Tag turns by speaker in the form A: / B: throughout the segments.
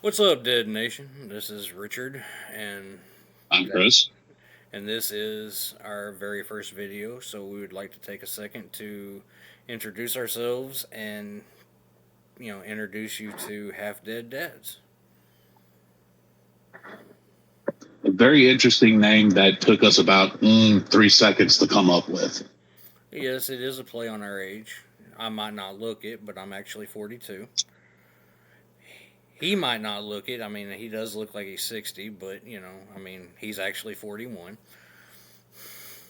A: What's up, Dead Nation? This is Richard, and
B: I'm
A: that,
B: Chris.
A: and this is our very first video. So we would like to take a second to introduce ourselves and introduce you to Half Dead Dads.
B: A very interesting name that took us about 3 seconds to come up with.
A: Yes, it is a play on our age. I might not look it, but I'm actually 42. He might not look it. I mean, he does look like he's 60, but he's actually 41.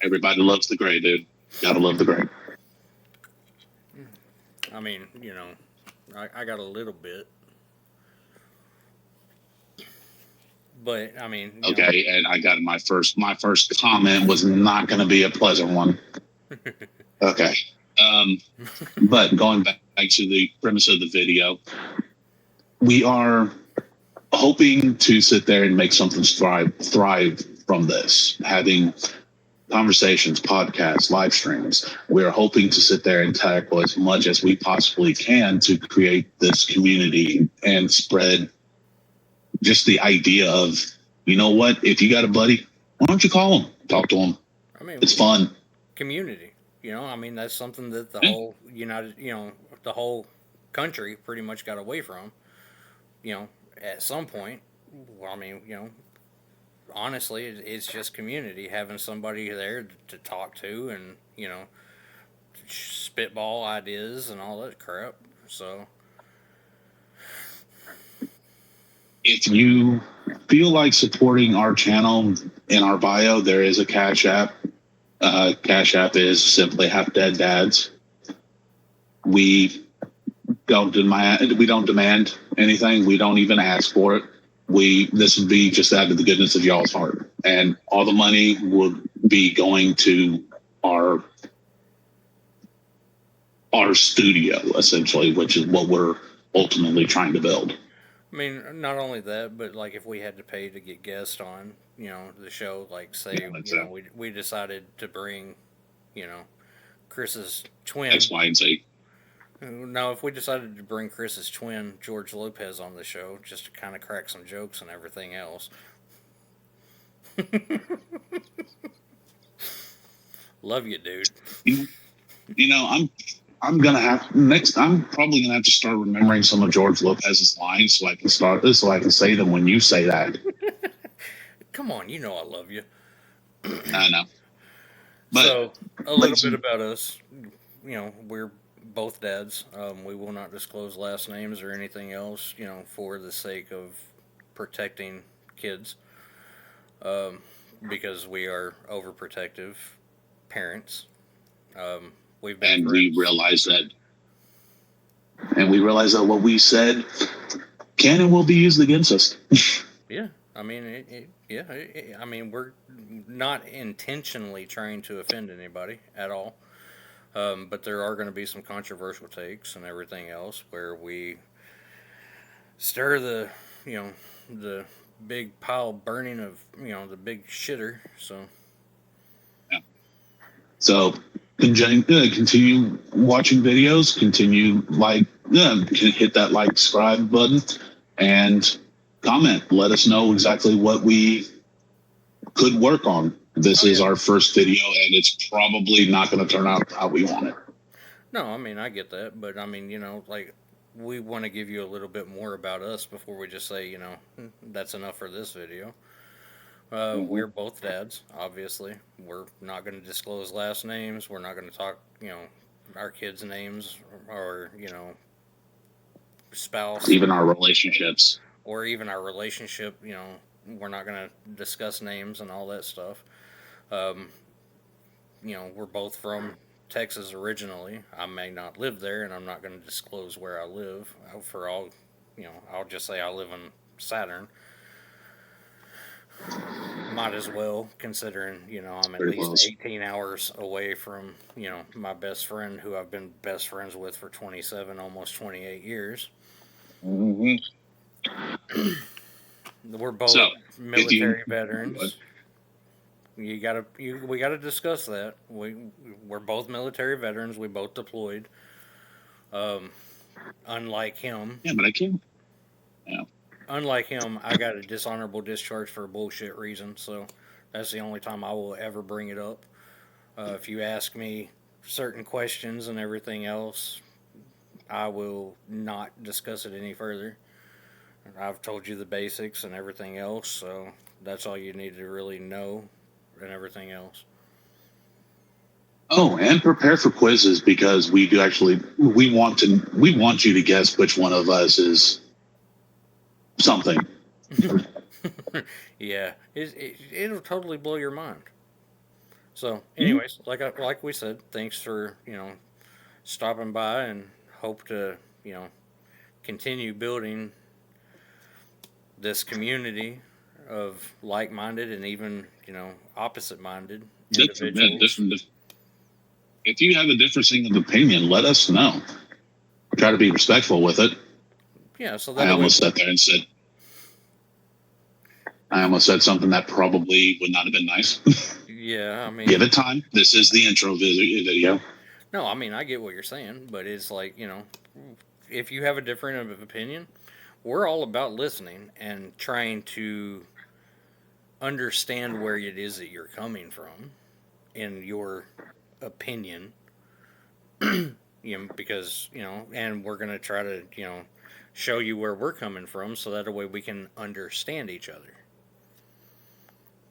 B: Everybody loves the gray, dude. Gotta love the gray.
A: I mean, I got a little bit, but I mean,
B: Okay, and I got my first comment was not going to be a pleasant one. Okay, um, but going back to the premise of the video, we are hoping to sit there and make something thrive from this. Having conversations, podcasts, live streams. We're hoping to sit there and tackle as much as we possibly can to create this community and spread just the idea of, you know what, if you got a buddy, why don't you call him, talk to him?
A: I mean,
B: It's fun.
A: community. I mean, that's something that the
B: Yeah,
A: whole the whole country pretty much got away from. At some point. Well, I mean, honestly, it's just community, having somebody there to talk to, and spitball ideas and all that crap. So,
B: if you feel like supporting our channel, in our bio, there is a Cash App. Cash App is simply Half Dead Dads. We we don't demand anything. We don't even ask for it. This would be just out of the goodness of y'all's heart, and all the money would be going to our our studio essentially, which is what we're ultimately trying to build.
A: I mean, not only that, but like if we had to pay to get guests on, the show, like
B: Yeah,
A: say,
B: that's
A: we decided to bring, you know, Chris's
B: X,
A: twin.
B: Y, and Z.
A: Now, if we decided to bring Chris's twin, George Lopez, on the show just to kind of crack some jokes and everything else, love you, dude.
B: You, you know, I'm gonna have next. I'm probably gonna have to start remembering some of George Lopez's lines so I can say them when you say that.
A: Come on, you know I love you.
B: I know, but
A: So, a little
B: ladies
A: bit
B: and
A: about us. We're both dads. We will not disclose last names or anything else, for the sake of protecting kids, um, because we are overprotective parents. Um, we've been
B: and we
A: friends.
B: realize that we realize that what we said can and will be used against us.
A: Yeah, I mean, I mean, we're not intentionally trying to offend anybody at all. But there are going to be some controversial takes and everything else where we stir you know, the big pile burning of, the big shitter. So,
B: Yeah. So continue watching videos. Continue hit that like subscribe button and comment. Let us know exactly what we could work on. This
A: oh
B: is
A: yeah,
B: our first video, and it's probably not going to turn out how we want it.
A: no, I mean I get that, but I mean like we want to give you a little bit more about us before we just say that's enough for this video.
B: Mm-hmm.
A: We're both dads, obviously. We're not going to disclose last names. We're not going to talk, our kids' names or spouse
B: Even our relationships.
A: or even our relationship. We're not going to discuss names and all that stuff. Um, we're both from Texas originally. I may not live there, and I'm not going to disclose where I live. For all, I'll just say I live in Saturn. Might as well, considering I'm at
B: Very
A: least
B: close.
A: 18 hours away from my best friend, who I've been best friends with for 27, almost 28 years.
B: Mm-hmm.
A: We're both
B: So if you
A: military veterans. We gotta discuss that. We're both military veterans. We both deployed. Um, Unlike him,
B: yeah, but I can't. Yeah.
A: unlike him, I got a dishonorable discharge for a bullshit reason. So that's the only time I will ever bring it up. If you ask me certain questions and everything else, I will not discuss it any further. I've told you the basics and everything else, so that's all you need to really know and everything else.
B: Oh, and prepare for quizzes because we do actually we want you to guess which one of us is something.
A: Yeah, it'll totally blow your mind. So, anyways, like we said, thanks for stopping by, and hope to continue building this community of like-minded and even opposite-minded individuals.
B: If you have a differing of opinion, let us know. Try to be respectful with it.
A: Yeah, so
B: I
A: that way.
B: almost sat there and said, I almost said something that probably would not have been nice.
A: Yeah, I mean,
B: Give it time. This is the intro video.
A: no, I mean, I get what you're saying, but it's like, if you have a different of opinion, we're all about listening and trying to understand where it is that you're coming from in your opinion. Because, and we're going to try to, show you where we're coming from so that way we can understand each other.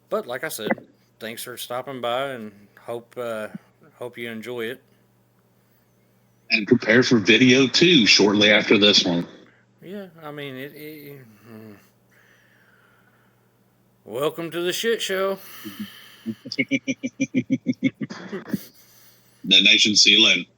A: But like I said, thanks for stopping by, and hope you enjoy it.
B: And prepare for video 2 shortly after this one.
A: Yeah, I mean welcome to the shit show.
B: The nation, see you later.